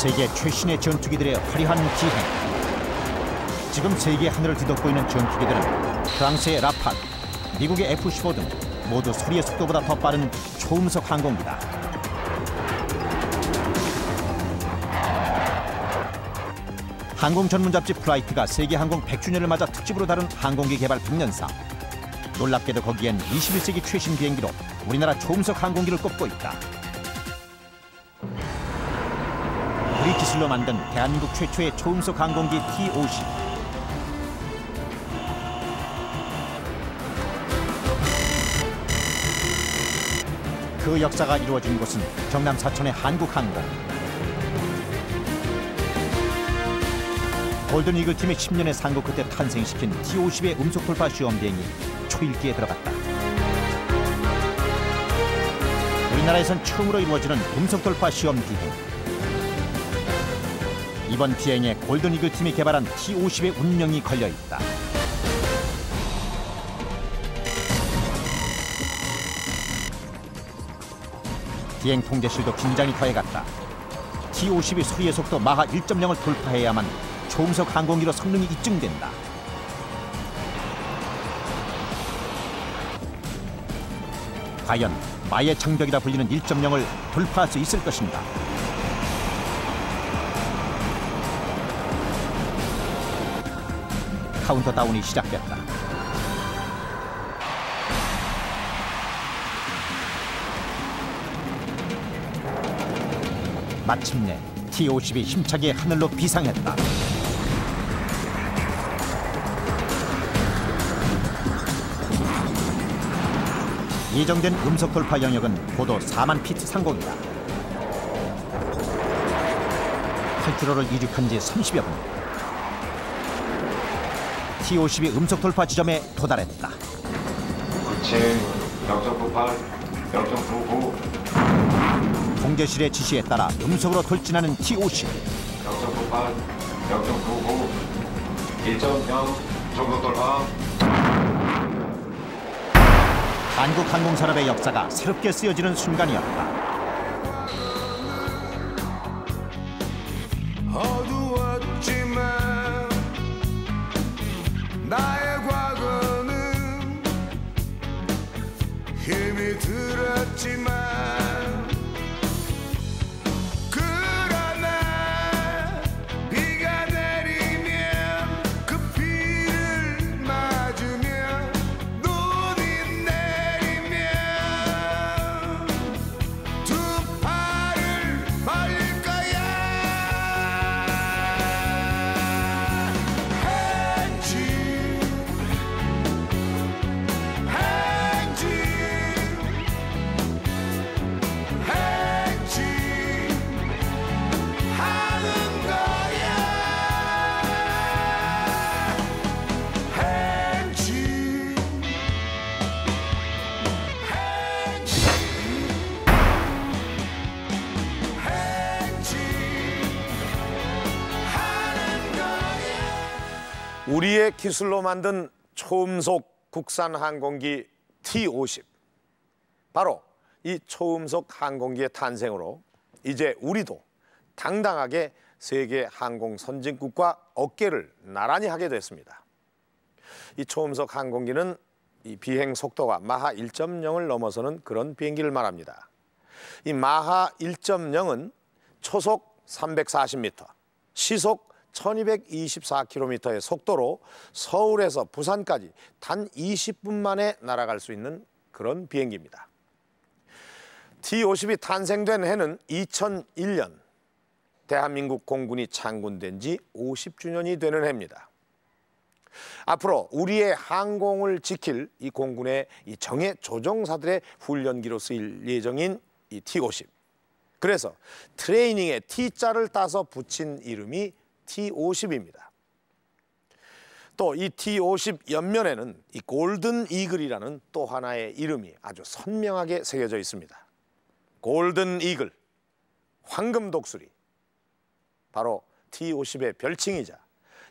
세계 최신의 전투기들의 화려한 기행. 지금 세계 하늘을 뒤덮고 있는 전투기들은 프랑스의 라팔, 미국의 F-15 등 모두 소리의 속도보다 더 빠른 초음속 항공기다. 항공 전문 잡지 플라이트가 세계 항공 100주년을 맞아 특집으로 다룬 항공기 개발 100년사. 놀랍게도 거기엔 21세기 최신 비행기로 우리나라 초음속 항공기를 꼽고 있다. 우리 기술로 만든 대한민국 최초의 초음속 항공기 T-50. 그 역사가 이루어진 곳은 경남 사천의 한국항공. 골든 이글 팀의 10년의 상고 끝에 탄생시킨 T-50의 음속 돌파 시험 비행이 초일기에 들어갔다. 우리나라에선 처음으로 이루어지는 음속 돌파 시험 비행. 이번 비행에 골든 이글 팀이 개발한 T-50의 운명이 걸려 있다. 비행 통제실도 긴장이 더해갔다. T-50이 소리의 속도 마하 1.0을 돌파해야만 초음속 항공기로 성능이 입증된다. 과연 마의 장벽이라 불리는 1.0을 돌파할 수 있을 것인가? 카운터다운이 시작됐다. 마침내 T-50이 힘차게 하늘로 비상했다. 예정된 음속 돌파 영역은 고도 4만 피트 상공이다. 활주로를 이륙한 지 30여 분. T-50이 음속 돌파 지점에 도달했다. 97, 0.98, 0.99. 통제실의 지시에 따라 음속으로 돌진하는 T-50. 0.98, 0.99, 1.0 정도 돌파. 한국 항공산업의 역사가 새롭게 쓰여지는 순간이었다. 어두웠지만 나의 과거는 힘이 들었지만 그러나 비가 내리면 그 비를 맞으며 눈이 내리면 두 팔을 벌릴 거야. 우리의 기술로 만든 초음속 국산 항공기 T-50. 바로 이 초음속 항공기의 탄생으로 이제 우리도 당당하게 세계 항공 선진국과 어깨를 나란히 하게 됐습니다. 이 초음속 항공기는 이 비행 속도가 마하 1.0을 넘어서는 그런 비행기를 말합니다. 이 마하 1.0은 초속 340m, 시속 1224km의 속도로 서울에서 부산까지 단 20분 만에 날아갈 수 있는 그런 비행기입니다. T-50이 탄생된 해는 2001년, 대한민국 공군이 창군된 지 50주년이 되는 해입니다. 앞으로 우리의 항공을 지킬 이 공군의 이 정예 조종사들의 훈련기로 쓰일 예정인 이 T-50. 그래서 트레이닝에 T자를 따서 붙인 이름이 T-50입니다. 또 이 T-50 옆면에는 이 골든 이글이라는 또 하나의 이름이 아주 선명하게 새겨져 있습니다. 골든 이글, 황금 독수리. 바로 T-50의 별칭이자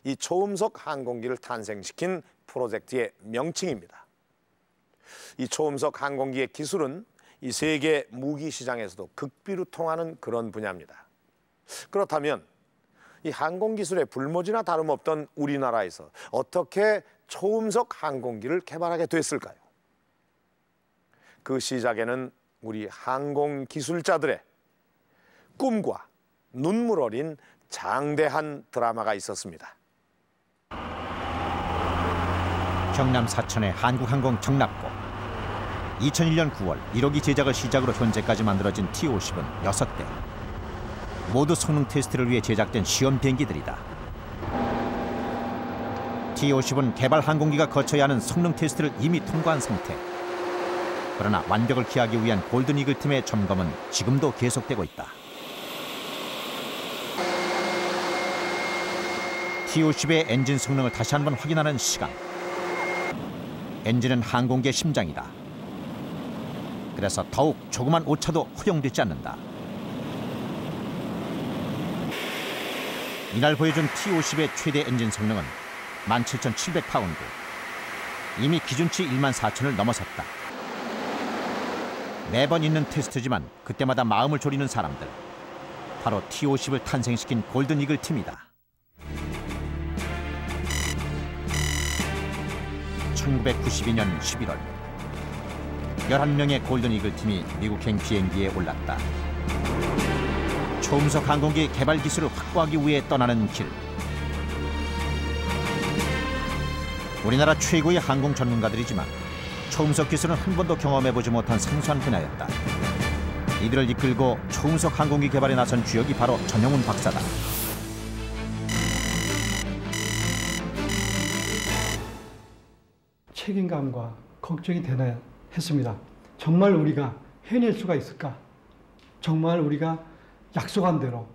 이 초음속 항공기를 탄생시킨 프로젝트의 명칭입니다. 이 초음속 항공기의 기술은 이 세계 무기 시장에서도 극비로 통하는 그런 분야입니다. 그렇다면 이 항공기술의 불모지나 다름없던 우리나라에서 어떻게 초음속 항공기를 개발하게 됐을까요? 그 시작에는 우리 항공기술자들의 꿈과 눈물 어린 장대한 드라마가 있었습니다. 경남 사천의 한국항공 정납고 2001년 9월 1호기 제작을 시작으로 현재까지 만들어진 T-50은 6대. 모두 성능 테스트를 위해 제작된 시험 비행기들이다. T-50은 개발 항공기가 거쳐야 하는 성능 테스트를 이미 통과한 상태. 그러나 완벽을 기하기 위한 골든 이글 팀의 점검은 지금도 계속되고 있다. T-50의 엔진 성능을 다시 한번 확인하는 시간. 엔진은 항공기의 심장이다. 그래서 더욱 조그만 오차도 허용되지 않는다. 이날 보여준 T-50의 최대 엔진 성능은 17,700파운드. 이미 기준치 14,000을 넘어섰다. 매번 있는 테스트지만 그때마다 마음을 졸이는 사람들. 바로 T-50을 탄생시킨 골든 이글 팀이다. 1992년 11월 11명의 골든 이글 팀이 미국행 비행기에 올랐다. 초음속 항공기 개발 기술을 확보하기 위해 떠나는 길. 우리나라 최고의 항공 전문가들이지만 초음속 기술은 한 번도 경험해보지 못한 생소한 분야였다. 이들을 이끌고 초음속 항공기 개발에 나선 주역이 바로 전영훈 박사다. 책임감과 걱정이 대단했습니다. 정말 우리가 해낼 수가 있을까? 정말 우리가 약속한 대로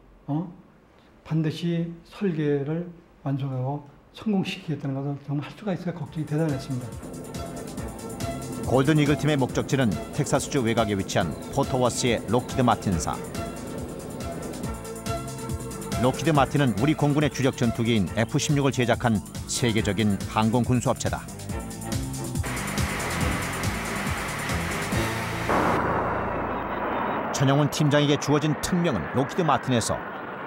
반드시 설계를 완성하고 성공시키겠다는 것을 정말 할 수가 있을까 걱정이 대단했습니다. 골든 이글 팀의 목적지는 텍사스주 외곽에 위치한 포토워스의 록히드 마틴사. 록히드 마틴은 우리 공군의 주력 전투기인 F-16을 제작한 세계적인 항공 군수업체다. 전영훈 팀장에게 주어진 특명은 록히드 마틴에서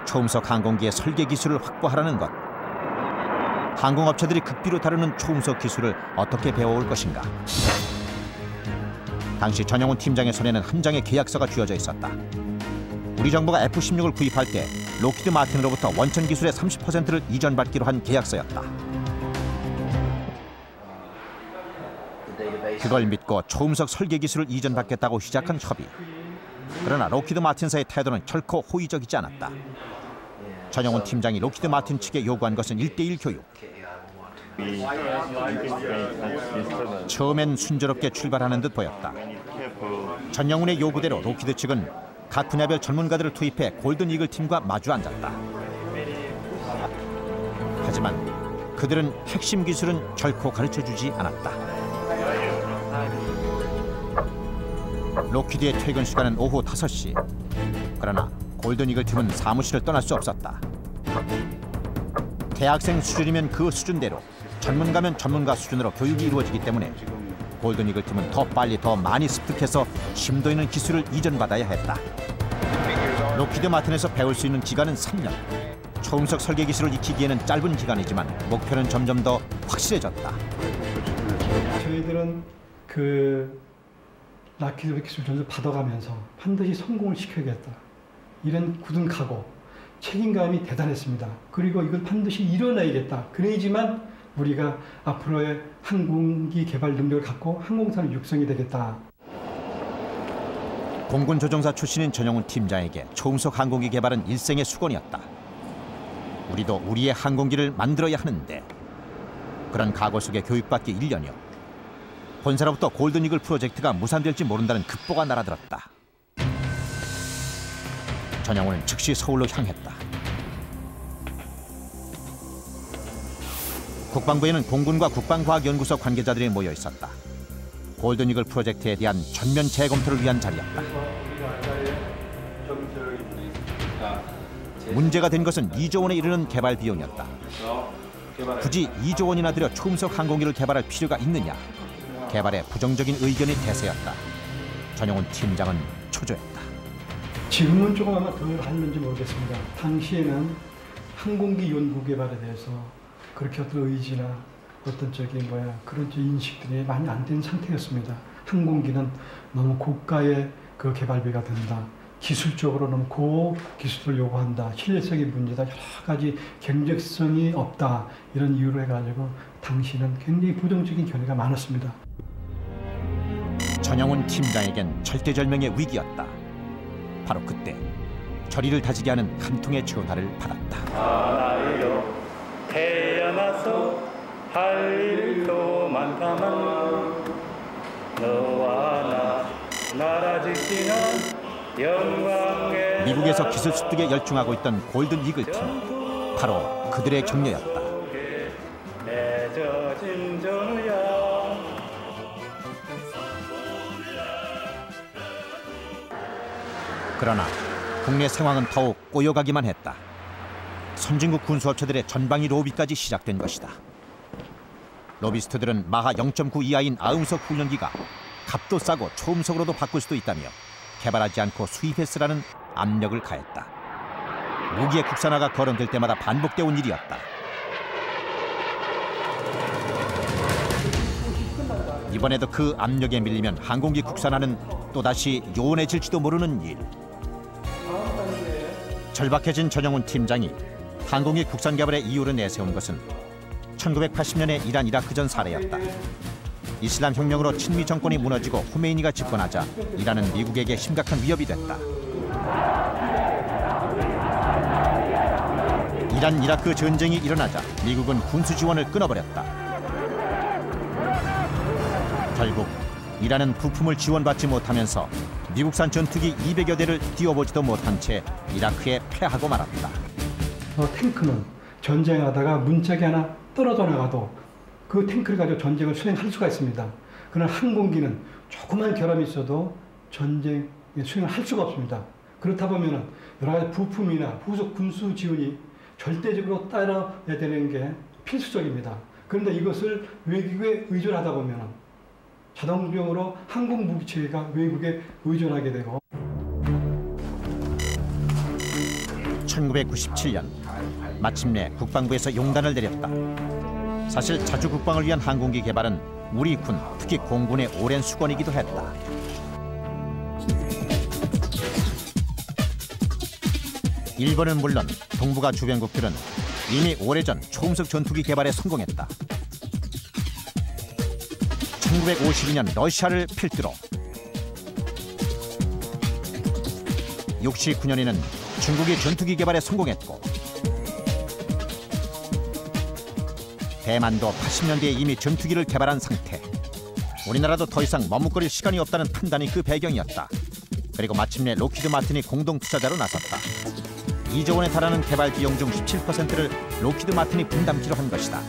초음속 항공기의 설계 기술을 확보하라는 것. 항공업체들이 극비로 다루는 초음속 기술을 어떻게 배워올 것인가. 당시 전영훈 팀장의 손에는 한 장의 계약서가 쥐어져 있었다. 우리 정부가 F-16을 구입할 때 록히드 마틴으로부터 원천 기술의 30%를 이전받기로 한 계약서였다. 그걸 믿고 초음속 설계 기술을 이전받겠다고 시작한 협의. 그러나 록히드 마틴사의 태도는 결코 호의적이지 않았다. 전영훈 팀장이 록히드 마틴 측에 요구한 것은 1:1 교육. 처음엔 순조롭게 출발하는 듯 보였다. 전영훈의 요구대로 록히드 측은 각 분야별 전문가들을 투입해 골든 이글 팀과 마주 앉았다. 하지만 그들은 핵심 기술은 결코 가르쳐주지 않았다. 록히드의 퇴근 시간은 오후 5시. 그러나 골든 이글 팀은 사무실을 떠날 수 없었다. 대학생 수준이면 그 수준대로, 전문가면 전문가 수준으로 교육이 이루어지기 때문에 골든 이글 팀은 더 빨리 더 많이 습득해서 심도 있는 기술을 이전받아야 했다. 록히드 마틴에서 배울 수 있는 기간은 3년. 초음속 설계 기술을 익히기에는 짧은 기간이지만 목표는 점점 더 확실해졌다. 저희들은 그 록히드 기술 전수 받아가면서 반드시 성공을 시켜야겠다. 이런 굳은 각오, 책임감이 대단했습니다. 그리고 이걸 반드시 이뤄내야겠다. 그래야지만 우리가 앞으로의 항공기 개발 능력을 갖고 항공사는 육성이 되겠다. 공군 조종사 출신인 전영훈 팀장에게 초음속 항공기 개발은 일생의 수건이었다. 우리도 우리의 항공기를 만들어야 하는데, 그런 각오 속에 교육받기 1년여. 본사로부터 골든 이글 프로젝트가 무산될지 모른다는 급보가 날아들었다. 전영훈은 즉시 서울로 향했다. 국방부에는 공군과 국방과학연구소 관계자들이 모여 있었다. 골든 이글 프로젝트에 대한 전면 재검토를 위한 자리였다. 문제가 된 것은 2조 원에 이르는 개발 비용이었다. 굳이 2조 원이나 들여 초음속 항공기를 개발할 필요가 있느냐. 개발에 부정적인 의견이 대세였다. 전영훈 팀장은 초조했다. 지금은 조금 아마 덜 하는지 모르겠습니다. 당시에는 항공기 연구 개발에 대해서 그렇게 어떤 의지나 어떤 그런 인식들이 많이 안 된 상태였습니다. 항공기는 너무 고가의 그 개발비가 든다. 기술적으로 너무 고기술을 요구한다. 신뢰성의 문제다. 여러 가지 경쟁성이 없다. 이런 이유로 해가지고 당시는 굉장히 부정적인 견해가 많았습니다. 전영훈 팀장에겐 절대절명의 위기였다. 바로 그때 결의를 다지게 하는 한 통의 전화를 받았다. 나이로 태어나서 할 일도 많다만 너와 나 나라 지키는 영광의 미국에서 기술 습득에 열중하고 있던 골든 이글 팀, 바로 그들의 격려였다. 맺어진 전우야. 그러나 국내 상황은 더욱 꼬여가기만 했다. 선진국 군수업체들의 전방위 로비까지 시작된 것이다. 로비스트들은 마하 0.9 이하인 아음석 훈련기가 값도 싸고 초음속으로도 바꿀 수도 있다며 개발하지 않고 수입했으라는 압력을 가했다. 무기의 국산화가 거론될 때마다 반복돼 온 일이었다. 이번에도 그 압력에 밀리면 항공기 국산화는 또다시 요원해질지도 모르는 일. 절박해진 전영훈 팀장이 항공기 국산 개발의 이유를 내세운 것은 1980년의 이란 이라크전 사례였다. 이슬람 혁명으로 친미 정권이 무너지고 호메이니가 집권하자 이란은 미국에게 심각한 위협이 됐다. 이란 이라크 전쟁이 일어나자 미국은 군수 지원을 끊어버렸다. 결국 이란은 부품을 지원받지 못하면서 미국산 전투기 200여 대를 띄워보지도 못한 채 이라크에 패하고 말았다. 탱크는 전쟁하다가 문짝이 하나 떨어져 나가도 그 탱크를 가지고 전쟁을 수행할 수가 있습니다. 그러나 항공기는 조그만 결함이 있어도 전쟁에 수행을 할 수가 없습니다. 그렇다 보면 여러 가지 부품이나 후속 군수 지원이 절대적으로 따라야 되는 게 필수적입니다. 그런데 이것을 외국에 의존하다 보면 자동적으로 항공 무기 체계가 외국에 의존하게 되고 1997년 마침내 국방부에서 용단을 내렸다. 사실 자주 국방을 위한 항공기 개발은 우리 군, 특히 공군의 오랜 수건이기도 했다. 일본은 물론 동북아 주변국들은 이미 오래전 초음속 전투기 개발에 성공했다. 1952년 러시아를 필두로 69년에는 중국이 전투기 개발에 성공했고 대만도 80년대에 이미 전투기를 개발한 상태. 우리나라도 더 이상 머뭇거릴 시간이 없다는 판단이 그 배경이었다. 그리고 마침내 록히드 마틴이 공동 투자자로 나섰다. 2조 원에 달하는 개발 비용 중 17%를 록히드 마틴이 분담키로 한 것이다.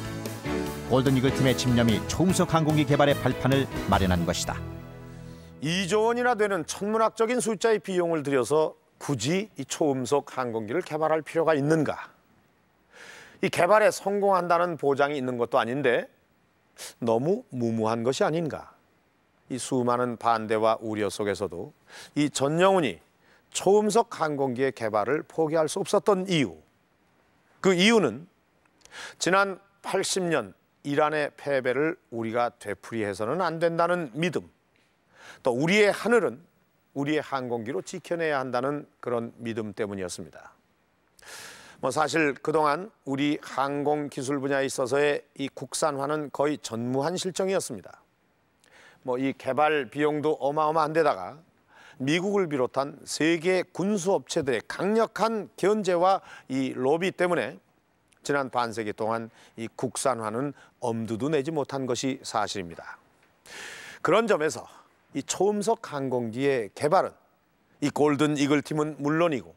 골든 이글 팀의 집념이 초음속 항공기 개발의 발판을 마련한 것이다. 2조 원이나 되는 천문학적인 숫자의 비용을 들여서 굳이 이 초음속 항공기를 개발할 필요가 있는가? 이 개발에 성공한다는 보장이 있는 것도 아닌데 너무 무모한 것이 아닌가? 이 수많은 반대와 우려 속에서도 이 전영훈이 초음속 항공기의 개발을 포기할 수 없었던 이유. 그 이유는 지난 80년 이란의 패배를 우리가 되풀이해서는 안 된다는 믿음, 또 우리의 하늘은 우리의 항공기로 지켜내야 한다는 그런 믿음 때문이었습니다. 사실 그동안 우리 항공 기술 분야에 있어서의 이 국산화는 거의 전무한 실정이었습니다. 이 개발 비용도 어마어마한 데다가 미국을 비롯한 세계 군수 업체들의 강력한 견제와 이 로비 때문에 지난 반세기 동안 이 국산화는 엄두도 내지 못한 것이 사실입니다. 그런 점에서 이 초음속 항공기의 개발은 이 골든 이글 팀은 물론이고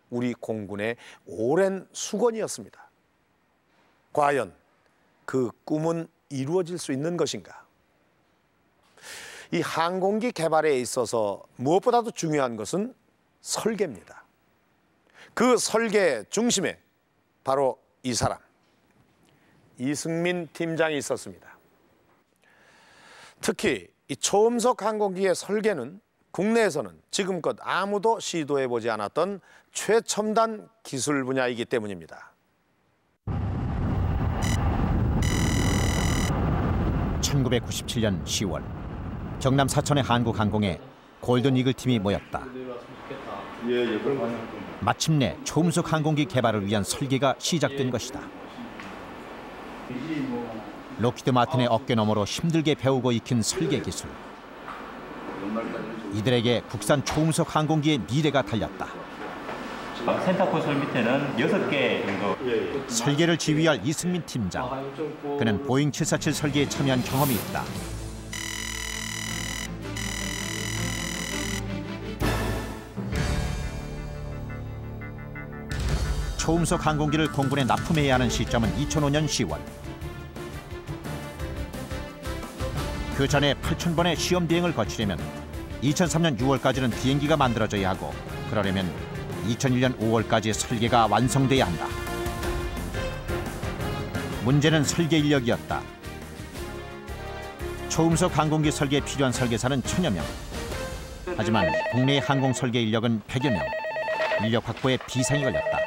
우리 공군의 오랜 수건이었습니다. 과연 그 꿈은 이루어질 수 있는 것인가? 이 항공기 개발에 있어서 무엇보다도 중요한 것은 설계입니다. 그 설계 중심에 바로 이 사람, 이승민 팀장이 있었습니다. 특히 이 초음속 항공기의 설계는 국내에서는 지금껏 아무도 시도해보지 않았던 최첨단 기술 분야이기 때문입니다. 1997년 10월 경남 사천의 한국항공에 골든 이글 팀이 모였다. 마침내 초음속 항공기 개발을 위한 설계가 시작된 것이다. 록히드 마틴의 어깨너머로 힘들게 배우고 익힌 설계 기술. 이들에게 국산 초음속 항공기의 미래가 달렸다. 센터 콘솔 밑에는 6개 정도. 설계를 지휘할 이승민 팀장. 그는 보잉 747 설계에 참여한 경험이 있다. 초음속 항공기를 공군에 납품해야 하는 시점은 2005년 10월. 그 전에 8,000번의 시험 비행을 거치려면 2003년 6월까지는 비행기가 만들어져야 하고, 그러려면 2001년 5월까지 설계가 완성돼야 한다. 문제는 설계 인력이었다. 초음속 항공기 설계에 필요한 설계사는 1,000여 명. 하지만 국내의 항공 설계 인력은 100여 명. 인력 확보에 비상이 걸렸다.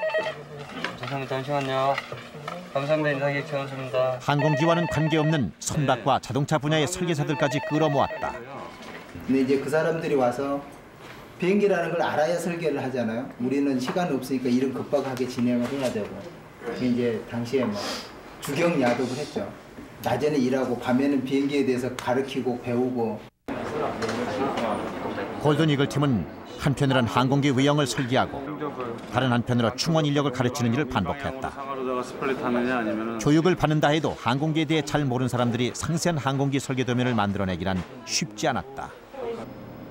죄송합니다. 잠시만요. 감사합니다. 인사기획 최원수입니다. 항공기와는 관계없는 선박과 자동차 분야의 설계사들까지 끌어모았다. 근데 이제 그 사람들이 와서 비행기라는 걸 알아야 설계를 하잖아요. 우리는 시간 없으니까 일은 급박하게 진행을 해야 되고. 이제 당시에 뭐 주경 야독을 했죠. 낮에는 일하고 밤에는 비행기에 대해서 가르치고 배우고. 골든 이글 팀은 한편으로는 항공기 외형을 설계하고 다른 한편으로 충원 인력을 가르치는 일을 반복했다. 교육을 받는다 해도 항공기에 대해 잘 모르는 사람들이 상세한 항공기 설계 도면을 만들어내기란 쉽지 않았다.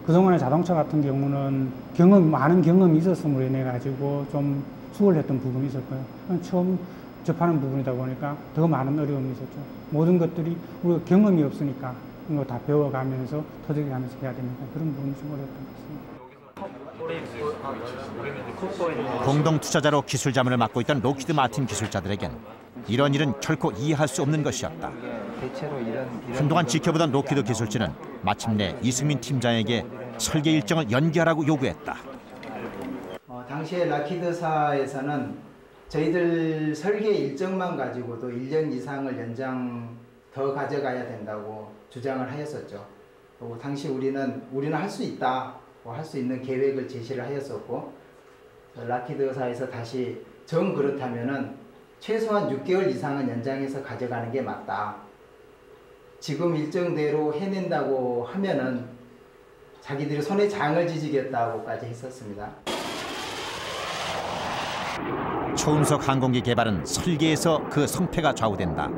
그동안의 자동차 같은 경우는 많은 경험이 있었음으로 인해 가지고 좀 수월했던 부분이 있었고요. 처음 접하는 부분이다 보니까 더 많은 어려움이 있었죠. 모든 것들이 우리가 경험이 없으니까 이거 다 배워가면서 터득하면서 해야 되니까 그런 부분이 좀 어려웠던 것 같습니다. 공동 투자자로 기술 자문을 맡고 있던 록히드 마틴 기술자들에겐 이런 일은 결코 이해할 수 없는 것이었다. 한동안 지켜보던 록히드 기술진은 마침내 이승민 팀장에게 설계 일정을 연기하라고 요구했다. 당시에 락히드사에서는 저희들 설계 일정만 가지고도 1년 이상을 연장 더 가져가야 된다고 주장을 하였었죠. 그리고 당시 우리는 할 수 있다, 할 수 있는 계획을 제시를 하였었고, 락히드사에서 다시 정 그렇다면은 최소한 6개월 이상은 연장해서 가져가는 게 맞다. 지금 일정대로 해낸다고 하면은 자기들이 손에 장을 지지겠다고까지 했었습니다. 초음속 항공기 개발은 설계에서 그 성패가 좌우된다.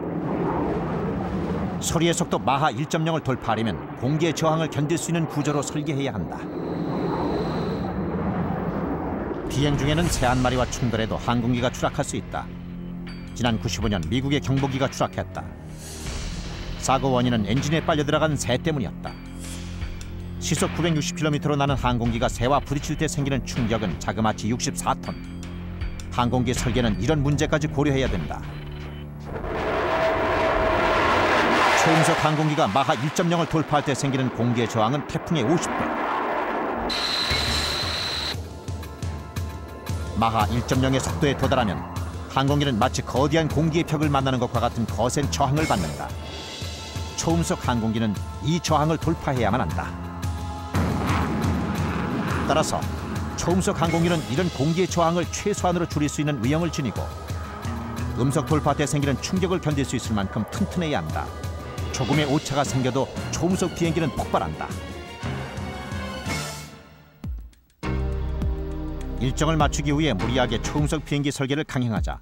소리의 속도 마하 1.0을 돌파하려면 공기의 저항을 견딜 수 있는 구조로 설계해야 한다. 비행 중에는 새 한 마리와 충돌해도 항공기가 추락할 수 있다. 지난 95년 미국의 경보기가 추락했다. 사고 원인은 엔진에 빨려 들어간 새 때문이었다. 시속 960km로 나는 항공기가 새와 부딪힐 때 생기는 충격은 자그마치 64톤. 항공기 설계는 이런 문제까지 고려해야 된다. 초음속 항공기가 마하 1.0을 돌파할 때 생기는 공기의 저항은 태풍의 50배. 마하 1.0의 속도에 도달하면 항공기는 마치 거대한 공기의 벽을 만나는 것과 같은 거센 저항을 받는다. 초음속 항공기는 이 저항을 돌파해야만 한다. 따라서 초음속 항공기는 이런 공기의 저항을 최소한으로 줄일 수 있는 외형을 지니고 음속 돌파 때 생기는 충격을 견딜 수 있을 만큼 튼튼해야 한다. 조금의 오차가 생겨도 초음속 비행기는 폭발한다. 일정을 맞추기 위해 무리하게 초음속 비행기 설계를 강행하자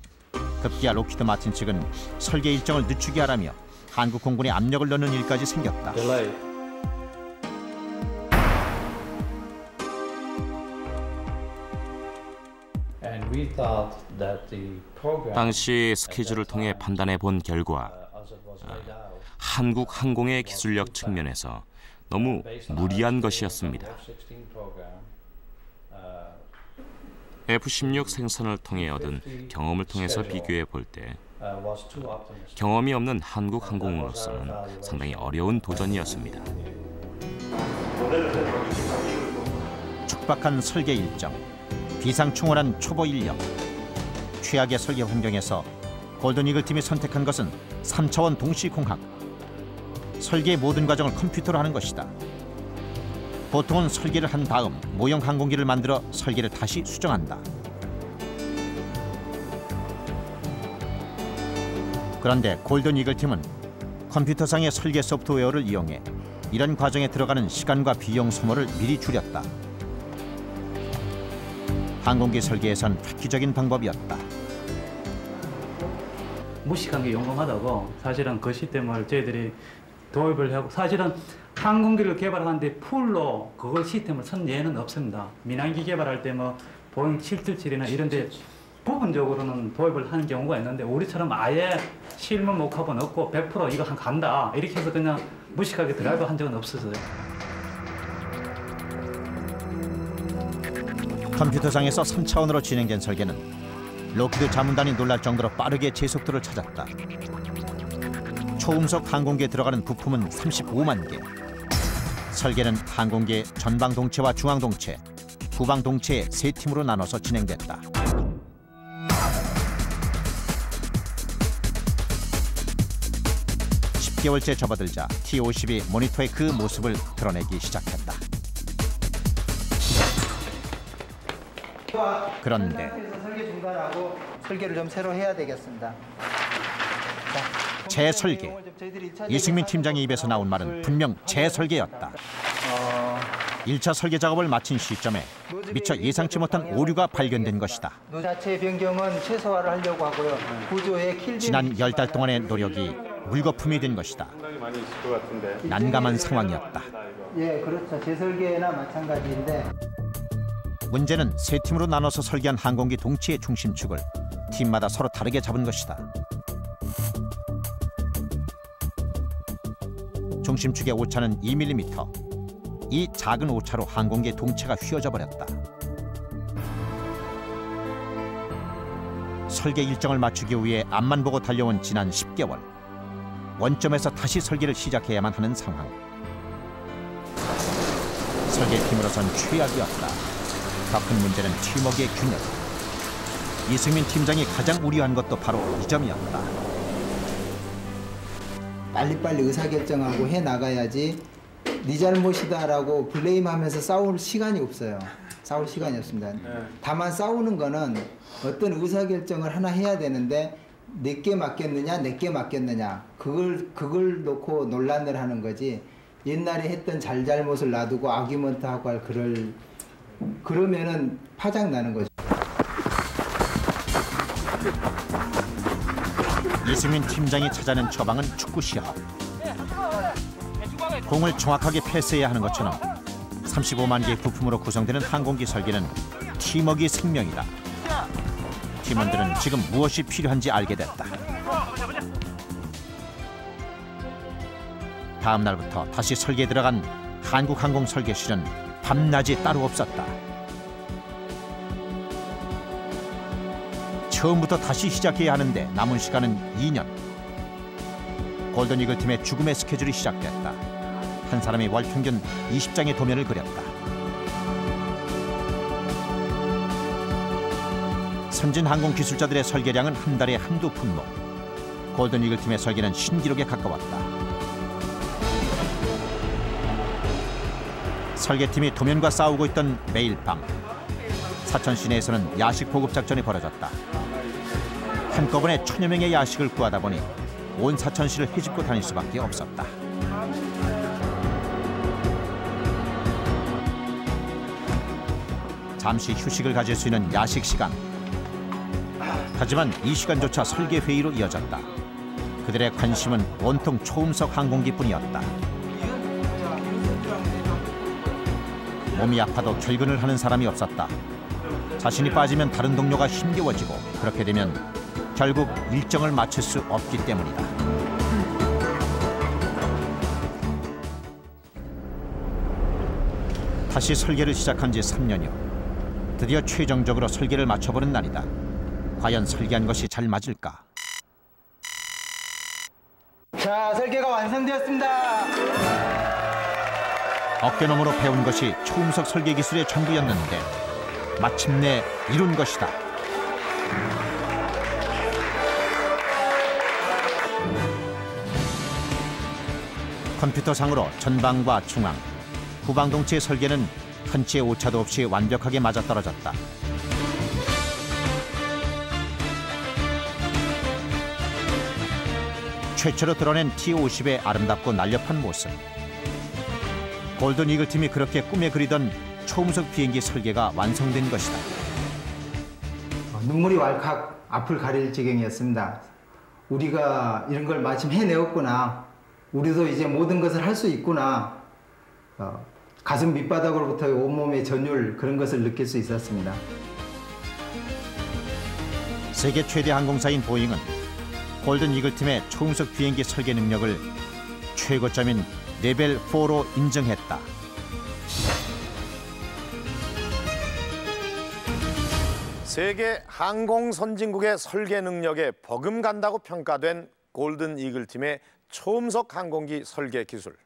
급기야 록히드 마틴 측은 설계 일정을 늦추게 하라며 한국 공군에 압력을 넣는 일까지 생겼다. 당시 스케줄을 통해 판단해 본 결과 한국 항공의 기술력 측면에서 너무 무리한 것이었습니다. F-16 생산을 통해 얻은 경험을 통해서 비교해 볼 때 경험이 없는 한국 항공으로서는 상당히 어려운 도전이었습니다. 촉박한 설계 일정, 비상충원한 초보 인력. 최악의 설계 환경에서 골든이글 팀이 선택한 것은 3차원 동시공학. 설계의 모든 과정을 컴퓨터로 하는 것이다. 보통은 설계를 한 다음 모형 항공기를 만들어 설계를 다시 수정한다. 그런데 골든이글 팀은 컴퓨터상의 설계 소프트웨어를 이용해 이런 과정에 들어가는 시간과 비용 소모를 미리 줄였다. 항공기 설계에선 획기적인 방법이었다. 무식한 게 용감하다고 사실은 그 시스템을 저희들이 도입을 하고 사실은 항공기를 개발하는데 풀로 그걸 시스템을 쓴 예는 없습니다. 민항기 개발할 때 뭐 보잉 777이나 이런 데 부분적으로는 도입을 하는 경우가 있는데 우리처럼 아예 실무 목합은 없고 100% 이거 간다 이렇게 해서 그냥 무식하게 드라이브 한 적은 없었어요. 컴퓨터상에서 3차원으로 진행된 설계는 록히드 자문단이 놀랄 정도로 빠르게 제속도를 찾았다. 초음속 항공기에 들어가는 부품은 35만 개. 설계는 항공기의 전방 동체와 중앙 동체, 후방 동체의 세 팀으로 나눠서 진행됐다. (10개월째) 접어들자 T-52 모니터의 그 모습을 드러내기 시작했다. 그런데 설계 중단하고 설계를 좀 새로 해야 되겠습니다. 재설계. 이승민 팀장의 입에서 나온 말은 분명 재설계였다. 1차 설계 작업을 마친 시점에 미처 예상치 못한 오류가 발견된 것이다. 자체 변경은 최소화를 하려고 하고요. 구조의 킬빈 지난 10달 동안의 노력이 물거품이 된 것이다. 난감한 상황이었다. 예, 그렇죠. 재설계나 마찬가지인데. 문제는 세 팀으로 나눠서 설계한 항공기 동체의 중심축을 팀마다 서로 다르게 잡은 것이다. 중심축의 오차는 2mm. 이 작은 오차로 항공기의 동체가 휘어져 버렸다. 설계 일정을 맞추기 위해 앞만 보고 달려온 지난 10개월. 원점에서 다시 설계를 시작해야만 하는 상황. 설계팀으로선 최악이었다. 더 큰 문제는 팀워크의 균형. 이승민 팀장이 가장 우려한 것도 바로 이 점이었다. 빨리빨리 의사결정하고 해나가야지 네 잘못이다라고 블레임하면서 싸울 시간이 없어요. 싸울 시간이 없습니다. 다만 싸우는 거는 어떤 의사결정을 하나 해야 되는데 내게 맡겼느냐 내게 맡겼느냐 그걸 놓고 논란을 하는 거지 옛날에 했던 잘못을 놔두고 아규먼트하고 할 그러면은 파장 나는 거죠. 이승민 팀장이 찾아낸 처방은 축구 시합. 공을 정확하게 패스해야 하는 것처럼 35만 개의 부품으로 구성되는 항공기 설계는 팀워크의 생명이다. 팀원들은 지금 무엇이 필요한지 알게 됐다. 다음 날부터 다시 설계에 들어간 한국항공 설계실은 밤낮이 따로 없었다. 처음부터 다시 시작해야 하는데 남은 시간은 2년. 골든이글 팀의 죽음의 스케줄이 시작됐다. 한 사람이 월 평균 20장의 도면을 그렸다. 선진 항공 기술자들의 설계량은 한 달에 한두 품목. 골든이글 팀의 설계는 신기록에 가까웠다. 설계팀이 도면과 싸우고 있던 매일 밤, 사천 시내에서는 야식 보급 작전이 벌어졌다. 한꺼번에 1000여 명의 야식을 구하다 보니 온 사천시를 헤집고 다닐 수밖에 없었다. 잠시 휴식을 가질 수 있는 야식 시간. 하지만 이 시간조차 설계 회의로 이어졌다. 그들의 관심은 온통 초음속 항공기뿐이었다. 몸이 아파도 결근을 하는 사람이 없었다. 자신이 빠지면 다른 동료가 힘겨워지고 그렇게 되면 결국 일정을 맞출 수 없기 때문이다. 다시 설계를 시작한 지 3년여. 드디어 최종적으로 설계를 맞춰보는 날이다. 과연 설계한 것이 잘 맞을까? 자, 설계가 완성되었습니다. 어깨너머로 배운 것이 초음속 설계 기술의 전부였는데 마침내 이룬 것이다. 컴퓨터상으로 전방과 중앙, 후방 동체의 설계는 한치의 오차도 없이 완벽하게 맞아떨어졌다. 최초로 드러낸 T-50의 아름답고 날렵한 모습. 골든 이글 팀이 그렇게 꿈에 그리던 초음속 비행기 설계가 완성된 것이다. 눈물이 왈칵 앞을 가릴 지경이었습니다. 우리가 이런 걸 마침 해내었구나. 우리도 이제 모든 것을 할 수 있구나. 가슴 밑바닥으로부터 온몸의 전율, 그런 것을 느낄 수 있었습니다. 세계 최대 항공사인 보잉은 골든 이글 팀의 초음속 비행기 설계 능력을 최고점인 레벨 4로 인정했다. 세계 항공 선진국의 설계 능력에 버금간다고 평가된 골든 이글 팀의 초음속 항공기 설계 기술.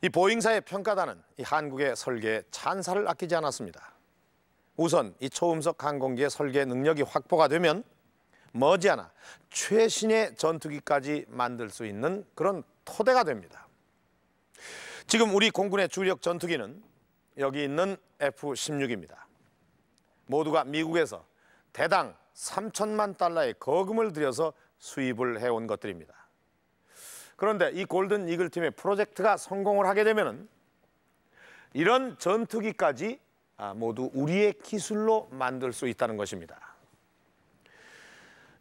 이 보잉사의 평가단은 이 한국의 설계에 찬사를 아끼지 않았습니다. 우선 이 초음속 항공기의 설계 능력이 확보가 되면 머지않아 최신의 전투기까지 만들 수 있는 그런 토대가 됩니다. 지금 우리 공군의 주력 전투기는 여기 있는 F-16입니다. 모두가 미국에서 대당 3천만 달러의 거금을 들여서 수입을 해온 것들입니다. 그런데 이 골든 이글 팀의 프로젝트가 성공을 하게 되면 이런 전투기까지 모두 우리의 기술로 만들 수 있다는 것입니다.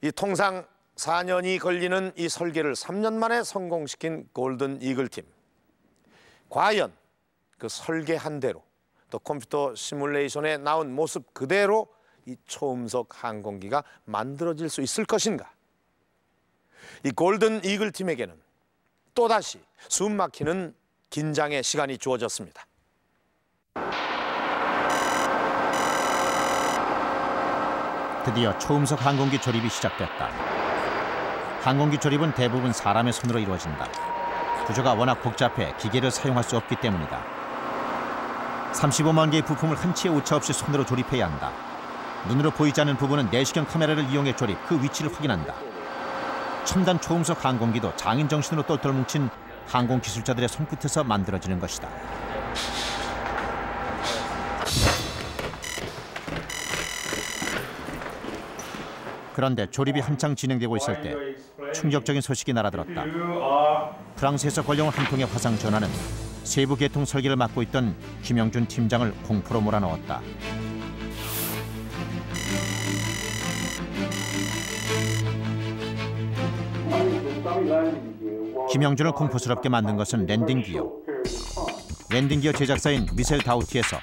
이 통상 4년이 걸리는 이 설계를 3년 만에 성공시킨 골든 이글 팀. 과연 그 설계한 대로 또 컴퓨터 시뮬레이션에 나온 모습 그대로 이 초음속 항공기가 만들어질 수 있을 것인가? 이 골든 이글 팀에게는 또다시 숨막히는 긴장의 시간이 주어졌습니다. 드디어 초음속 항공기 조립이 시작됐다. 항공기 조립은 대부분 사람의 손으로 이루어진다. 구조가 워낙 복잡해 기계를 사용할 수 없기 때문이다. 35만 개의 부품을 한치의 오차 없이 손으로 조립해야 한다. 눈으로 보이지 않는 부분은 내시경 카메라를 이용해 조립, 그 위치를 확인한다. 첨단 초음속 항공기도 장인 정신으로 똘똘 뭉친 항공 기술자들의 손끝에서 만들어지는 것이다. 그런데 조립이 한창 진행되고 있을 때 충격적인 소식이 날아들었다. 프랑스에서 걸려온 한 통의 화상 전화는 세부 계통 설계를 맡고 있던 김영준 팀장을 공포로 몰아넣었다. 김영준을 공포스럽게 만든 것은 랜딩 기어. 랜딩 기어 제작사인 미셀 다우티에서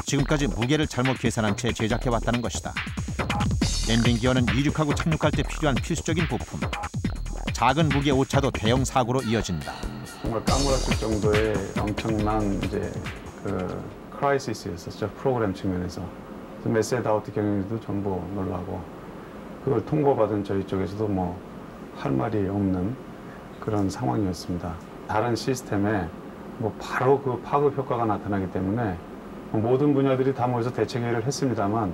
지금까지 무게를 잘못 계산한 채 제작해왔다는 것이다. 랜딩 기어는 이륙하고 착륙할 때 필요한 필수적인 부품. 작은 무게 오차도 대형 사고로 이어진다. 정말 까무라칠 정도의 엄청난 그 크라이시스였었죠. 프로그램 측면에서. 메셀 다우티 경영진도 전부 놀라고 그걸 통보받은 저희 쪽에서도 뭐 할 말이 없는 그런 상황이었습니다. 다른 시스템에 뭐 바로 그 파급 효과가 나타나기 때문에 모든 분야들이 다 모여서 대책회의를 했습니다만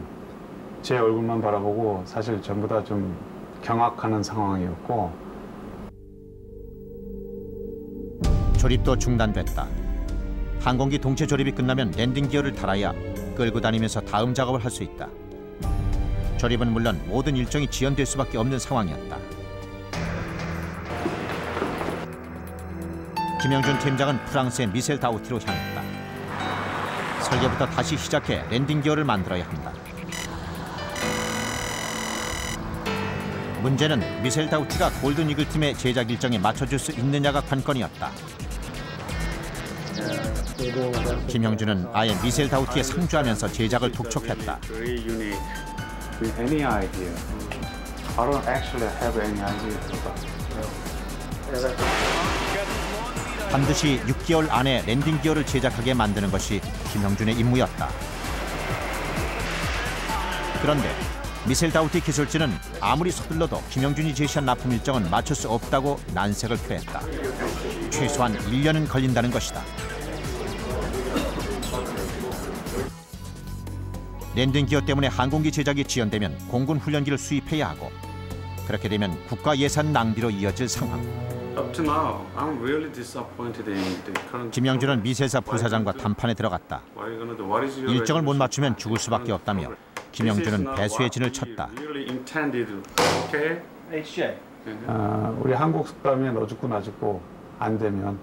제 얼굴만 바라보고 사실 전부 다 좀 경악하는 상황이었고. 조립도 중단됐다. 항공기 동체 조립이 끝나면 랜딩 기어를 달아야 끌고 다니면서 다음 작업을 할 수 있다. 조립은 물론 모든 일정이 지연될 수밖에 없는 상황이었다. 김영준 팀장은 프랑스의 미셀 다우티로 향했다. 설계부터 다시 시작해 랜딩 기어를 만들어야 한다. 문제는 미셀 다우티가 골든 이글 팀의 제작 일정에 맞춰줄 수 있느냐가 관건이었다. 김영준은 아예 미셀 다우티에 상주하면서 제작을 독촉했다. 반드시 6개월 안에 랜딩 기어를 제작하게 만드는 것이 김영준의 임무였다. 그런데 미셀 다우티 기술진은 아무리 서둘러도 김영준이 제시한 납품 일정은 맞출 수 없다고 난색을 표했다. 최소한 1년은 걸린다는 것이다. 랜딩 기어 때문에 항공기 제작이 지연되면 공군 훈련기를 수입해야 하고, 그렇게 되면 국가 예산 낭비로 이어질 상황. 김영준은 미셀사 부사장과 담판에 들어갔다. 일정을 못 맞추면 죽을 수밖에 없다며 김영준은 배수의 진을 쳤다. 우리 한국 속담에 너 죽고 나 죽고 안 되면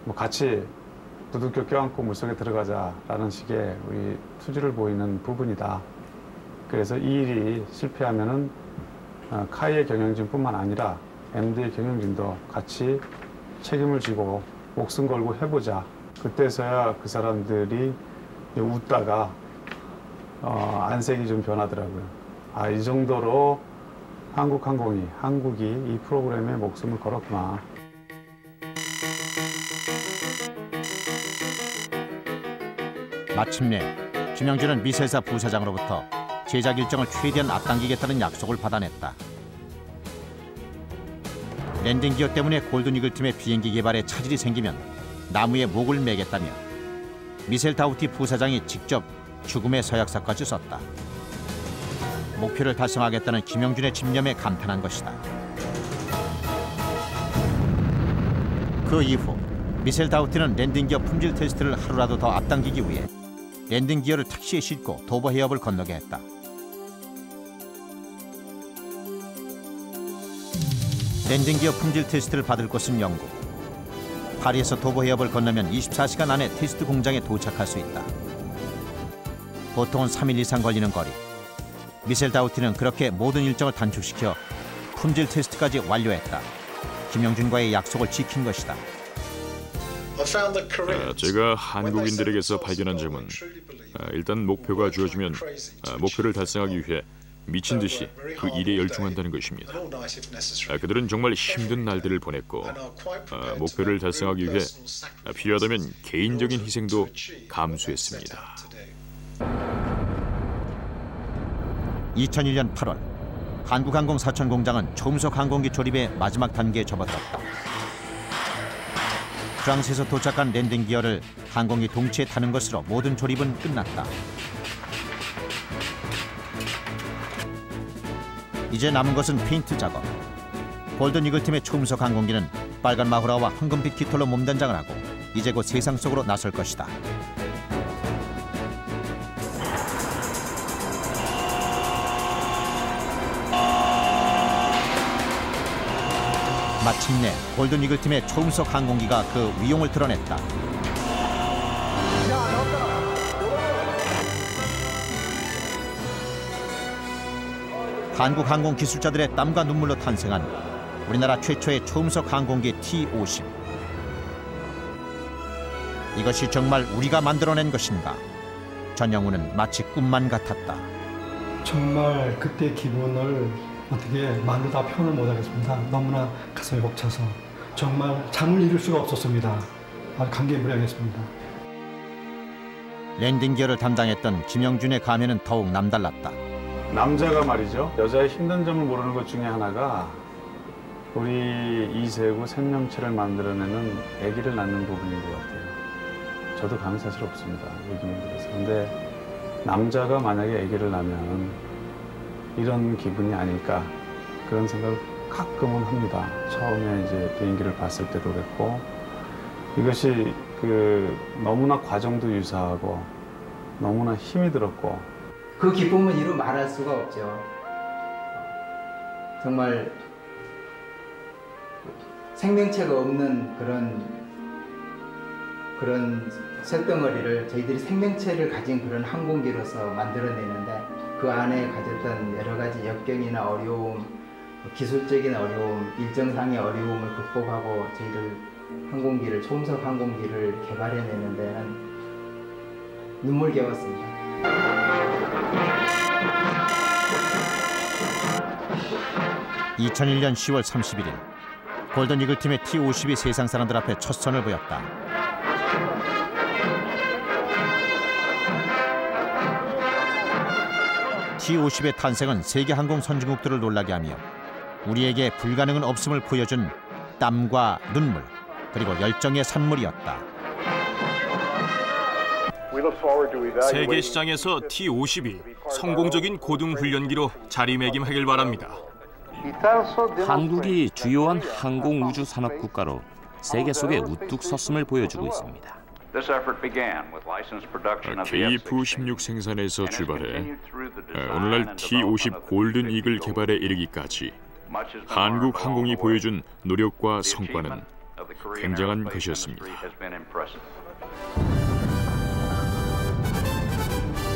뭐 같이 두들겨 껴안고 물속에 들어가자라는 식의 우리 투지를 보이는 부분이다. 그래서 이 일이 실패하면은 카이의 경영진뿐만 아니라 MD의 경영진도 같이 책임을 지고 목숨 걸고 해보자. 그때서야 그 사람들이 웃다가 안색이 좀 변하더라고요. 아, 이 정도로 한국이 이 프로그램에 목숨을 걸었구나. 마침내 김영준은 미셀사 부사장으로부터 제작 일정을 최대한 앞당기겠다는 약속을 받아냈다. 랜딩 기어 때문에 골든 이글 팀의 비행기 개발에 차질이 생기면 나무에 목을 매겠다며 미셀 다우티 부사장이 직접 죽음의 서약서까지 썼다. 목표를 달성하겠다는 김영준의 집념에 감탄한 것이다. 그 이후 미셀 다우티는 랜딩 기어 품질 테스트를 하루라도 더 앞당기기 위해 랜딩 기어를 택시에 싣고 도보 해협을 건너게 했다. 랜딩 기어 품질 테스트를 받을 곳은 영국. 파리에서 도보 해협을 건너면 24시간 안에 테스트 공장에 도착할 수 있다. 보통은 3일 이상 걸리는 거리. 미셀 다우티는 그렇게 모든 일정을 단축시켜 품질 테스트까지 완료했다. 김영준과의 약속을 지킨 것이다. 제가 한국인들에게서 발견한 점은 일단 목표가 주어지면 목표를 달성하기 위해 미친 듯이 그 일에 열중한다는 것입니다. 그들은 정말 힘든 날들을 보냈고 목표를 달성하기 위해 필요하다면 개인적인 희생도 감수했습니다. 2001년 8월 한국항공 사천 공장은 초음속 항공기 조립의 마지막 단계에 접어들었다. 프랑스에서 도착한 랜딩 기어를 항공기 동체에 타는 것으로 모든 조립은 끝났다. 이제 남은 것은 페인트 작업. 골든 이글 팀의 초음속 항공기는 빨간 마후라와 황금빛 깃털로 몸단장을 하고 이제 곧 세상 속으로 나설 것이다. 마침내 골든 이글 팀의 초음속 항공기가 그 위용을 드러냈다. 한국 항공 기술자들의 땀과 눈물로 탄생한 우리나라 최초의 초음속 항공기 T-50. 이것이 정말 우리가 만들어낸 것인가? 전영우는 마치 꿈만 같았다. 정말 그때 기분을 어떻게 말로 다 표현을 못하겠습니다. 너무나 가슴이 벅차서 정말 잠을 이룰 수가 없었습니다. 감개무량했습니다. 랜딩 기어를 담당했던 김영준의 감회는 더욱 남달랐다. 남자가 말이죠. 여자의 힘든 점을 모르는 것 중에 하나가 우리 이세구 생명체를 만들어내는 아기를 낳는 부분인 것 같아요. 저도 감이 사실 없습니다. 얘기는 그래서. 근데 남자가 만약에 아기를 낳으면 이런 기분이 아닐까 그런 생각을 가끔은 합니다. 처음에 이제 비행기를 봤을 때도 그랬고 이것이 너무나 과정도 유사하고 너무나 힘이 들었고 그 기쁨은 이루 말할 수가 없죠. 정말 생명체가 없는 그런 쇳덩어리를 저희들이 생명체를 가진 그런 항공기로서 만들어내는데 그 안에 가졌던 여러 가지 역경이나 어려움, 기술적인 어려움, 일정상의 어려움을 극복하고 저희들 초음속 항공기를 개발해내는 데는 눈물겨웠습니다. 2001년 10월 31일 골든 이글 팀의 T-50이 세상 사람들 앞에 첫 선을 보였다. T-50의 탄생은 세계 항공 선진국들을 놀라게 하며 우리에게 불가능은 없음을 보여준 땀과 눈물 그리고 열정의 산물이었다. 세계 시장에서 T-50이 성공적인 고등훈련기로 자리매김하길 바랍니다. 한국이 주요한 항공 우주 산업 국가로 세계 속에 우뚝 섰음을 보여주고 있습니다. KF-16 생산에서 출발해 오늘날 T-50 골든 이글 개발에 이르기까지 한국 항공이 보여준 노력과 성과는 굉장한 것이었습니다.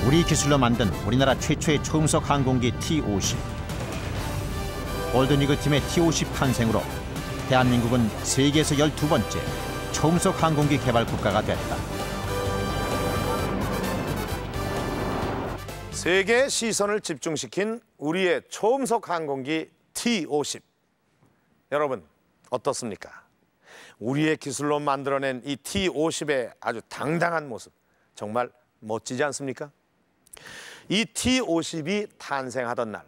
우리 기술로 만든 우리나라 최초의 초음속 항공기 T-50. 골든 이글 팀의 T-50 탄생으로 대한민국은 세계에서 12번째 초음속 항공기 개발 국가가 됐다. 세계의 시선을 집중시킨 우리의 초음속 항공기 T-50. 여러분 어떻습니까? 우리의 기술로 만들어낸 이 T-50의 아주 당당한 모습 정말 멋지지 않습니까? 이 T-50이 탄생하던 날,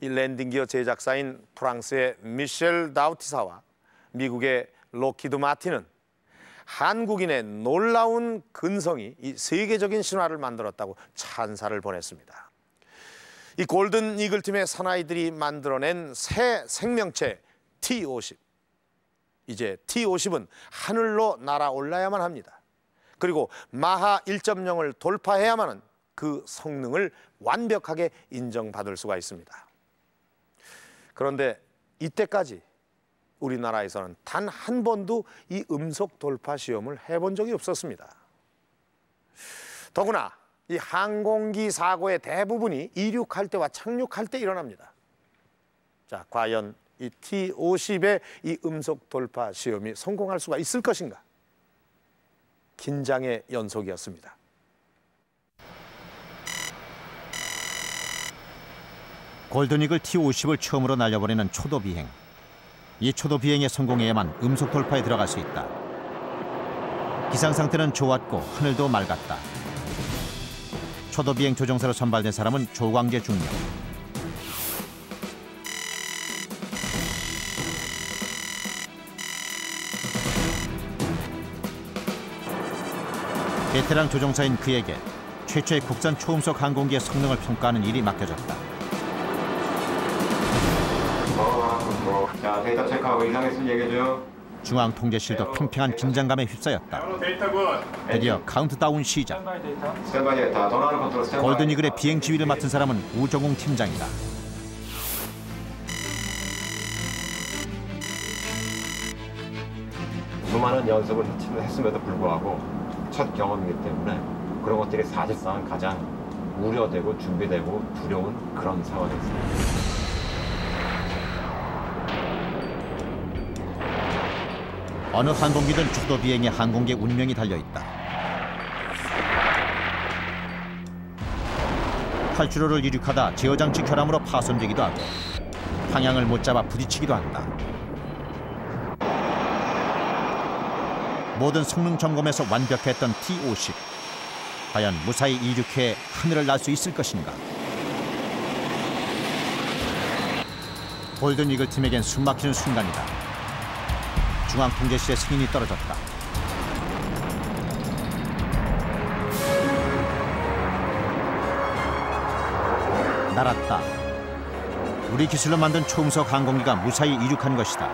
이 랜딩기어 제작사인 프랑스의 미셸 다우티사와 미국의 록히드 마틴은 한국인의 놀라운 근성이 이 세계적인 신화를 만들었다고 찬사를 보냈습니다. 이 골든 이글 팀의 사나이들이 만들어낸 새 생명체 T-50. 이제 T-50은 하늘로 날아올라야만 합니다. 그리고 마하 1.0을 돌파해야만은 그 성능을 완벽하게 인정받을 수가 있습니다. 그런데 이때까지 우리나라에서는 단 한 번도 이 음속 돌파 시험을 해본 적이 없었습니다. 더구나 이 항공기 사고의 대부분이 이륙할 때와 착륙할 때 일어납니다. 자, 과연 이 T-50의 이 음속 돌파 시험이 성공할 수가 있을 것인가? 긴장의 연속이었습니다. 골든 이글 T-50을 처음으로 날려보내는 초도 비행. 이 초도 비행에 성공해야만 음속 돌파에 들어갈 수 있다. 기상 상태는 좋았고 하늘도 맑았다. 초도 비행 조종사로 선발된 사람은 조광재 중령. 베테랑 조종사인 그에게 최초의 국산 초음속 항공기의 성능을 평가하는 일이 맡겨졌다. 자, 데이터 체크하고 이상했으면 얘기해줘요. 중앙통제실도 팽팽한 긴장감에 휩싸였다. 드디어 카운트다운 시작. 스탠바이 데이터, 도나르 컨트롤 스탠바이. 골든 이글의 비행 지휘를 맡은 사람은 우정웅 팀장이다. 수많은 연습을 했음에도 불구하고 첫 경험이기 때문에 그런 것들이 사실상 가장 우려되고 준비되고 두려운 그런 상황이었습니다. 어느 항공기든 초도 비행에 항공기의 운명이 달려있다. 활주로를 이륙하다 제어장치 결함으로 파손되기도 하고 방향을 못 잡아 부딪히기도 한다. 모든 성능 점검에서 완벽했던 T-50. 과연 무사히 이륙해 하늘을 날 수 있을 것인가? 골든 이글 팀에겐 숨막히는 순간이다. 중앙통제실의 승인이 떨어졌다. 날았다. 우리 기술로 만든 초음속 항공기가 무사히 이륙한 것이다.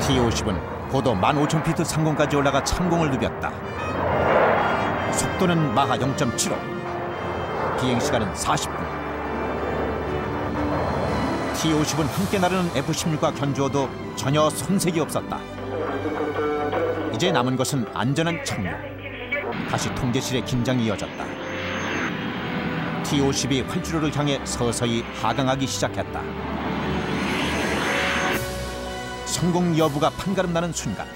T-50은 고도 15,000피트 상공까지 올라가 창공을 누볐다. 속도는 마하 0.75. 비행시간은 40분. T-50은 함께 나르는 F-16과 견주어도 전혀 손색이 없었다. 이제 남은 것은 안전한 착륙. 다시 통제실의 긴장이 이어졌다. T-50이 활주로를 향해 서서히 하강하기 시작했다. 성공 여부가 판가름나는 순간,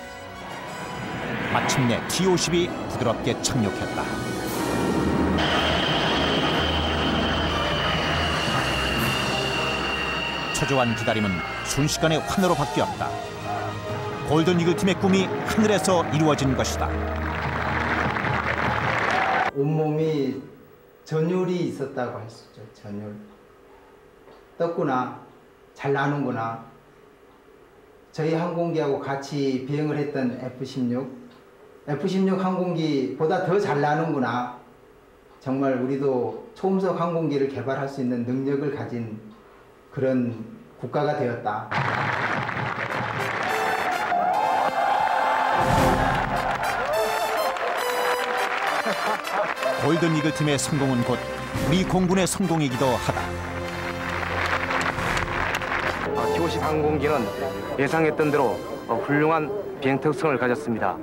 마침내 T-50이 부드럽게 착륙했다. 초조한 기다림은 순식간에 환호로 바뀌었다. 골든 이글 팀의 꿈이 하늘에서 이루어진 것이다. 온몸이 전율이 있었다고 할 수 있죠. 전율. 떴구나. 잘 나는구나. 저희 항공기하고 같이 비행을 했던 F-16 항공기보다 더 잘 나는구나. 정말 우리도 초음속 항공기를 개발할 수 있는 능력을 가진 그런 국가가 되었다. 골든 이글 팀의 성공은 곧 우리 공군의 성공이기도 하다. T-50 항공기는 예상했던 대로 훌륭한 비행 특성을 가졌습니다.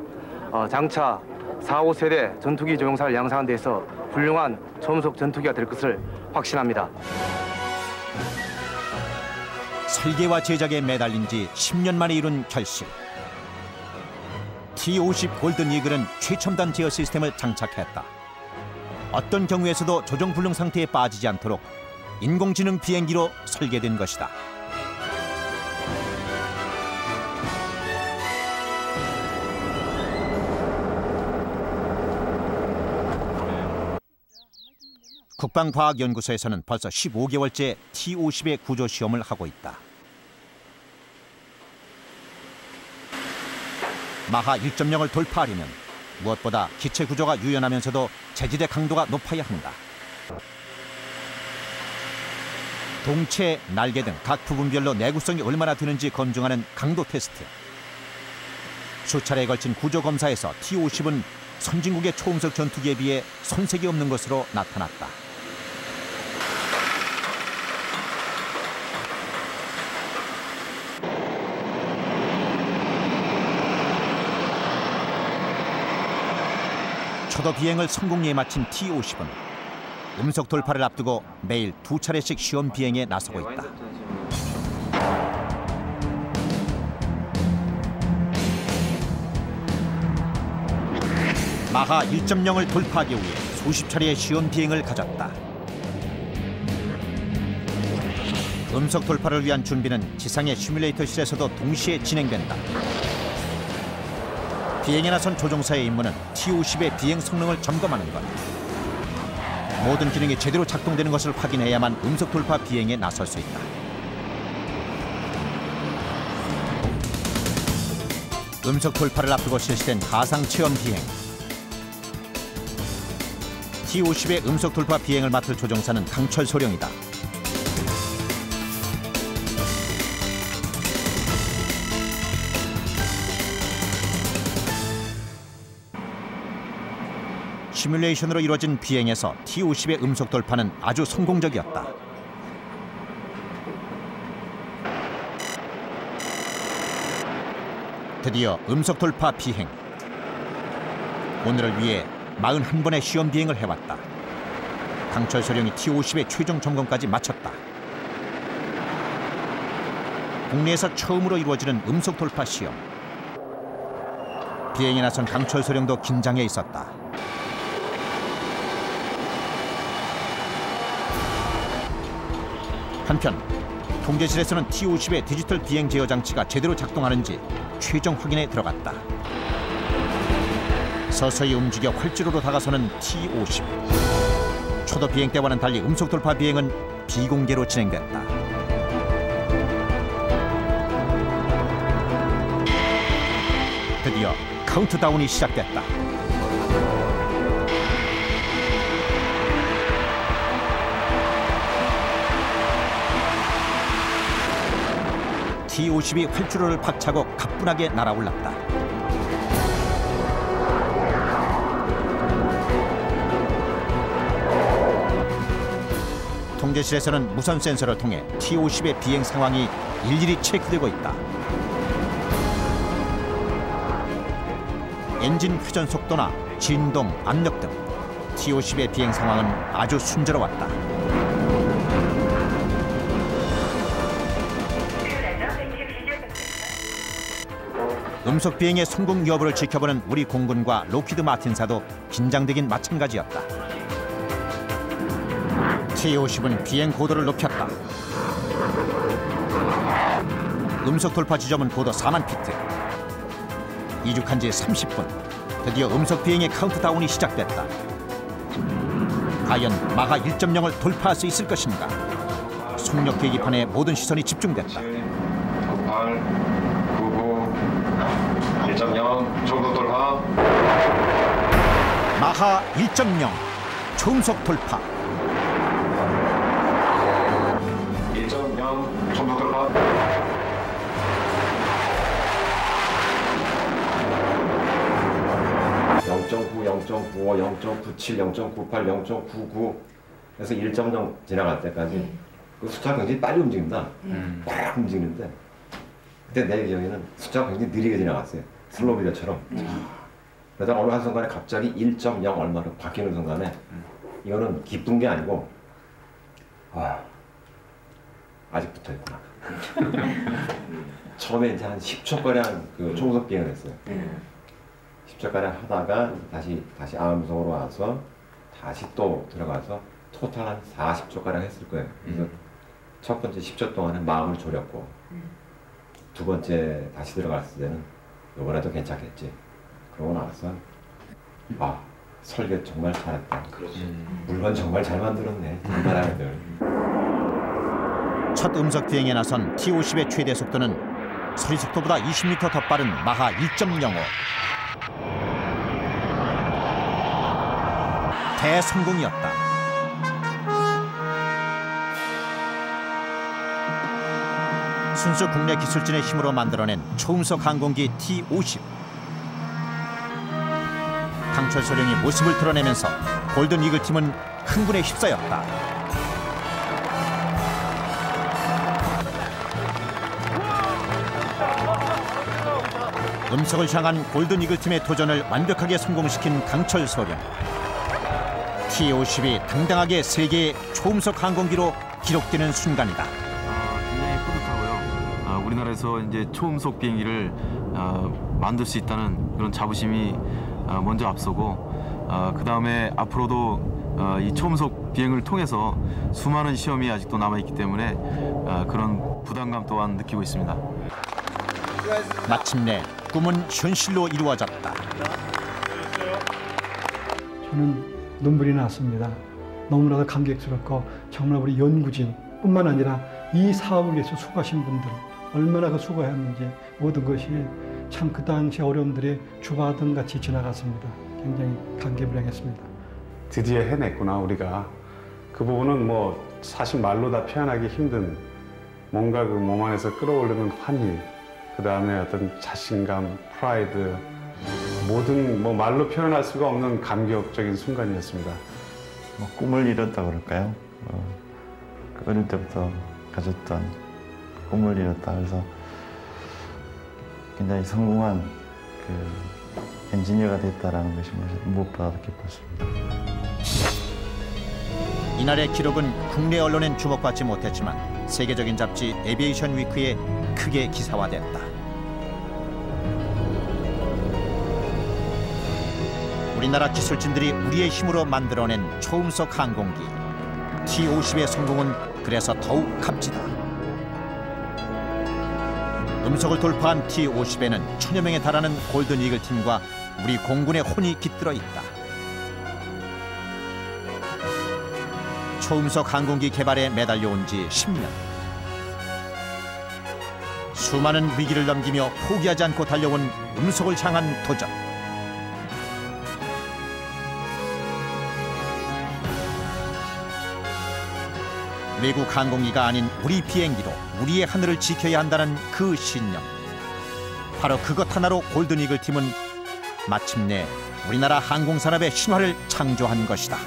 장차 4, 5세대 전투기 조종사를 양성한 데서 훌륭한 초음속 전투기가 될 것을 확신합니다. 설계와 제작에 매달린 지 10년 만에 이룬 결실. T-50 골든 이글은 최첨단 제어 시스템을 장착했다. 어떤 경우에서도 조종 불능 상태에 빠지지 않도록 인공지능 비행기로 설계된 것이다. 국방과학연구소에서는 벌써 15개월째 T-50의 구조 시험을 하고 있다. 마하 1.0을 돌파하려면 무엇보다 기체 구조가 유연하면서도 재질의 강도가 높아야 한다. 동체, 날개 등 각 부분별로 내구성이 얼마나 되는지 검증하는 강도 테스트. 수차례에 걸친 구조 검사에서 T-50은 선진국의 초음속 전투기에 비해 손색이 없는 것으로 나타났다. 초도 비행을 성공리에 마친 T-50은 음속 돌파를 앞두고 매일 2차례씩 시험 비행에 나서고 있다. 마하 1.0을 돌파하기 위해 수십 차례의 시험 비행을 가졌다. 음속 돌파를 위한 준비는 지상의 시뮬레이터실에서도 동시에 진행된다. 비행에 나선 조종사의 임무는 T-50의 비행 성능을 점검하는 것. 모든 기능이 제대로 작동되는 것을 확인해야만 음속 돌파 비행에 나설 수 있다. 음속 돌파를 앞두고 실시된 가상 체험 비행. T-50의 음속 돌파 비행을 맡을 조종사는 강철 소령이다. 시뮬레이션으로 이루어진 비행에서 T-50의 음속 돌파는 아주 성공적이었다. 드디어 음속 돌파 비행. 오늘을 위해 41번의 시험 비행을 해왔다. 강철 소령이 T-50의 최종 점검까지 마쳤다. 국내에서 처음으로 이루어지는 음속 돌파 시험. 비행에 나선 강철 소령도 긴장해 있었다. 한편 통제실에서는 T-50의 디지털 비행 제어 장치가 제대로 작동하는지 최종 확인에 들어갔다. 서서히 움직여 활주로로 다가서는 T-50. 초도 비행 때와는 달리 음속 돌파 비행은 비공개로 진행됐다. 드디어 카운트다운이 시작됐다. T-50이 활주로를 박차고 가뿐하게 날아올랐다. 통제실에서는 무선 센서를 통해 T-50의 비행 상황이 일일이 체크되고 있다. 엔진 회전 속도나 진동, 압력 등 T-50의 비행 상황은 아주 순조로웠다. 음속 비행의 성공 여부를 지켜보는 우리 공군과 록히드 마틴사도 긴장되긴 마찬가지였다. T-50은 비행 고도를 높였다. 음속 돌파 지점은 고도 4만 피트. 이륙한 지 30분. 드디어 음속 비행의 카운트다운이 시작됐다. 과연 마하 1.0을 돌파할 수 있을 것인가? 속력 계기판에 모든 시선이 집중됐다. 98, 99, 1.0 초음속 돌파. 마하 1.0 초음속 돌파. 1.0 초음속 돌파. 0.9, 0.95, 0.97, 0.98, 0.99에서 1.0 지나갈 때까지 그 숫자가 굉장히 빨리 움직입니다. 막 움직이는데 그때 내 기억에는 숫자가 굉장히 느리게 지나갔어요. 슬로비드처럼. 그러다가 어느 한순간에 갑자기 1.0 얼마로 바뀌는 순간에 이거는 기쁜 게 아니고 아직 붙어있구나. 처음에 이제 한 10초가량 그 초음속 비행을 했어요. 10초가량 하다가 다시 암음속으로 와서 다시 또 들어가서 토탈 한 40초가량 했을 거예요. 그래서 첫 번째 10초 동안은 마음을 졸였고 두 번째 다시 들어갔을 때는 이번에도 괜찮겠지. 그러고 나서 설계 정말 잘했다. 물건 정말 잘 만들었네. 이말하들. 첫 음속 비행에 나선 T-50의 최대 속도는 소리 속도보다 20m 더 빠른 마하 1.05. 대성공이었다. 순수 국내 기술진의 힘으로 만들어낸 초음속 항공기 T-50. 강철 소령이 모습을 드러내면서 골든 이글 팀은 흥분에 휩싸였다. 음속을 향한 골든 이글 팀의 도전을 완벽하게 성공시킨 강철 소령. T-50이 당당하게 세계의 초음속 항공기로 기록되는 순간이다. 굉장히 뿌듯하고요. 우리나라에서 이제 초음속 비행기를 만들 수 있다는 그런 자부심이 먼저 앞서고, 그 다음에 앞으로도 이 초음속 비행을 통해서 수많은 시험이 아직도 남아있기 때문에 그런 부담감 또한 느끼고 있습니다. 마침내 꿈은 현실로 이루어졌다. 저는 눈물이 났습니다. 너무나도 감격스럽고 정말 우리 연구진 뿐만 아니라 이 사업을 위해서 수고하신 분들 얼마나 그 수고했는지 모든 것이 참 그 당시 어려움들이 주마등 같이 지나갔습니다. 굉장히 감개무량했습니다. 드디어 해냈구나 우리가. 그 부분은 뭐 사실 말로 다 표현하기 힘든 뭔가 그 몸 안에서 끌어올리는 환희, 그 다음에 어떤 자신감, 프라이드, 모든 뭐 말로 표현할 수가 없는 감격적인 순간이었습니다. 꿈을 이뤘다 그럴까요? 어릴 때부터 가졌던 꿈을 이뤘다. 그래서 굉장히 성공한 그 엔지니어가 됐다라는 것이 무엇보다 기뻤습니다. 이날의 기록은 국내 언론엔 주목받지 못했지만 세계적인 잡지 에비에이션 위크에 크게 기사화됐다. 우리나라 기술진들이 우리의 힘으로 만들어낸 초음속 항공기 T-50의 성공은 그래서 더욱 값지다. 음속을 돌파한 T-50에는 1000여 명에 달하는 골든 이글 팀과 우리 공군의 혼이 깃들어 있다. 초음속 항공기 개발에 매달려온 지 10년. 수많은 위기를 넘기며 포기하지 않고 달려온 음속을 향한 도전. 외국 항공기가 아닌 우리 비행기로 우리의 하늘을 지켜야 한다는 그 신념. 바로 그것 하나로 골든 이글 팀은 마침내 우리나라 항공산업의 신화를 창조한 것이다.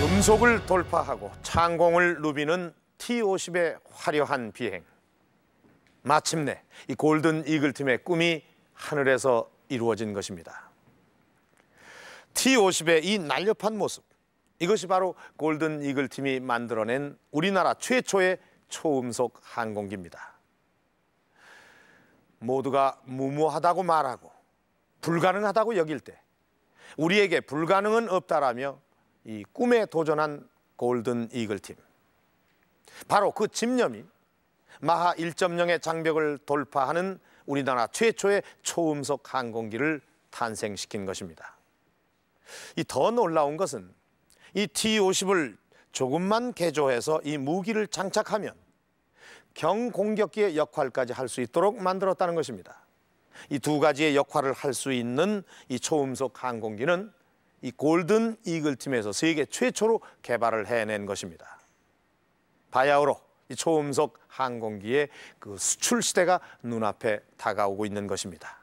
음속을 돌파하고 창공을 누비는 T-50의 화려한 비행. 마침내 이 골든 이글 팀의 꿈이 하늘에서 이루어진 것입니다. T-50의 이 날렵한 모습, 이것이 바로 골든 이글 팀이 만들어낸 우리나라 최초의 초음속 항공기입니다. 모두가 무모하다고 말하고 불가능하다고 여길 때 우리에게 불가능은 없다라며 이 꿈에 도전한 골든 이글 팀. 바로 그 집념이 마하 1.0의 장벽을 돌파하는 우리나라 최초의 초음속 항공기를 탄생시킨 것입니다. 이 더 놀라운 것은 이 T-50을 조금만 개조해서 이 무기를 장착하면 경공격기의 역할까지 할 수 있도록 만들었다는 것입니다. 이 두 가지의 역할을 할 수 있는 이 초음속 항공기는 이 골든 이글 팀에서 세계 최초로 개발을 해낸 것입니다. 바야흐로 이 초음속 항공기의 그 수출 시대가 눈앞에 다가오고 있는 것입니다.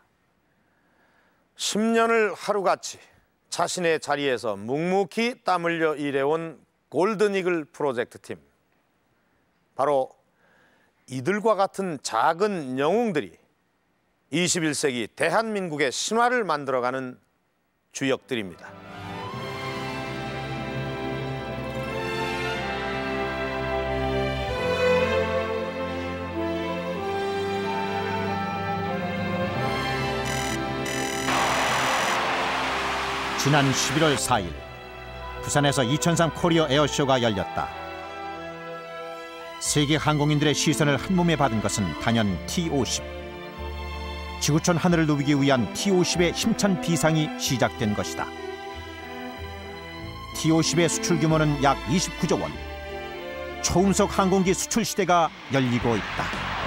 10년을 하루같이 자신의 자리에서 묵묵히 땀 흘려 일해온 골든 이글 프로젝트 팀. 바로 이들과 같은 작은 영웅들이 21세기 대한민국의 신화를 만들어가는 주역들입니다. 지난 11월 4일 부산에서 2003 코리아 에어쇼가 열렸다. 세계 항공인들의 시선을 한몸에 받은 것은 단연 T-50. 지구촌 하늘을 누비기 위한 T-50의 힘찬 비상이 시작된 것이다. T-50의 수출 규모는 약 29조 원. 초음속 항공기 수출 시대가 열리고 있다.